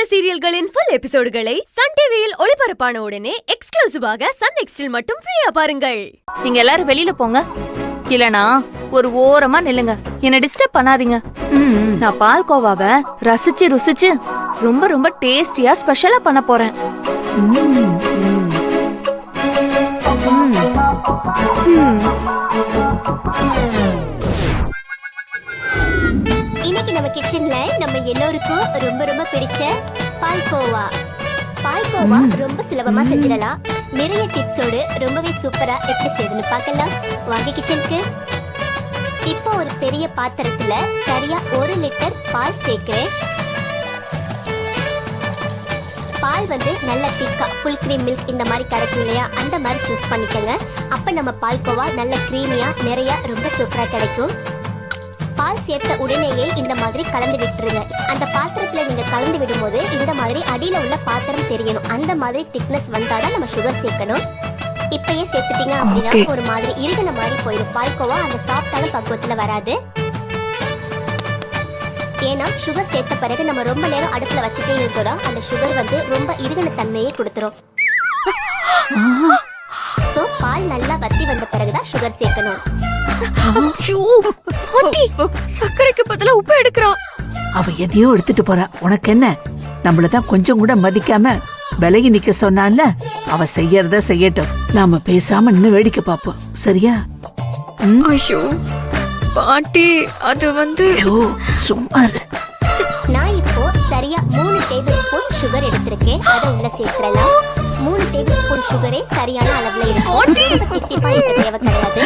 சீரியல்களின் full எபிசோடுகளை Sun டிவியில் ஒளிபரப்பான உடனே எக்ஸ்க்ளூசிவாக சன் நெக்ஸ்டில் மட்டும் ஃப்ரீயா பாருங்கள். நீங்க எல்லாரும் வெளியில போங்க, இல்லனா ஒரு ஓரமா நில்லுங்க, என்ன டிஸ்டர்ப் பண்ணாதீங்க. நான் பால்கோவாவை ரசிச்சு ருசிச்சு ரொம்ப ரொம்ப டேஸ்டியா ஸ்பெஷலா பண்ண போறேன். இன்னைக்கு நம்ம கிச்சன்ல நம்ம எல்லோருக்கும் ரொம்ப ரொம்ப பிடிச்ச பால்கோவா ரொம்ப சுலபமா செஞ்சிடலாம். நிறைய டிப்ஸோடு ரொம்பவே சூப்பரா எப்படி செய்யுதுன்னு பார்க்கலாம். வாங்க கிச்சனுக்கு. இப்போ ஒரு பெரிய பாத்திரத்துல சரியா 1 லிட்டர் பால் சேர்க்கிறேன். பால் நல்ல திக்கா ஃபுல் கிரீம் மில்க் இந்த மாதிரி கிடைக்கும் இல்லையா, அந்த மாதிரி சூஸ் பண்ணிக்கோங்க. அப்ப நம்ம பால்கோவா நல்ல கிரீமியா நிறைய ரொம்ப சூப்பரா கிடைக்கும். பால் சேர்த்த உடனேயே இந்த மாதிரி கலந்து விட்டுருங்க. அந்த பாத்திரத்துல நீங்க கலந்து விடும்போது இந்த மாதிரி அடியில உள்ள பாத்திரம் தெரியணும். அந்த மாதிரி திக்னஸ் வந்தாதான் நம்ம சுகர் சேர்க்கணும். இப்பயே சேர்த்துட்டீங்க அப்படின்னா ஒரு மாதிரி இறுகின மாதிரி போயிடும். பால்கோவா அந்த சாஃப்டான பக்குவத்துல வராது. ஏன்னா சுகர் சேர்த்த பிறகு நம்ம ரொம்ப நேரம் அடுப்புல வச்சுட்டே இருக்கிறோம், அந்த சுகர் ரொம்ப இறுகின தன்மையை கொடுத்துரும். பால் நல்லா வத்தி வந்த பிறகுதான் சுகர் சேர்க்கணும். சர்க்கரைக்கு பதிலா உப்பு எடுக்கிறான். அவ எதையோ எடுத்துட்டு போறா. உனக்கு என்ன? நம்மளதான் கொஞ்சம் கூட மதிக்காம விலகி நிக்க சொன்னால, அவ செய்யறத செய்யட்டும். நாம பேசாம இன்னும் வேடிக்கை பார்ப்போம், சரியா? ஐயோ பாட்டி, அது சும்மா இரு. நான் இப்போ சரியா 3 டேபிள் ஸ்பூன் சுகர் எடுத்திருக்கேன். அதை உள்ள சேர்க்கலாம். 3 டேபிள் ஸ்பூன் சுகரே சரியான அளவுல இருக்கும். தேவை கிடையாது.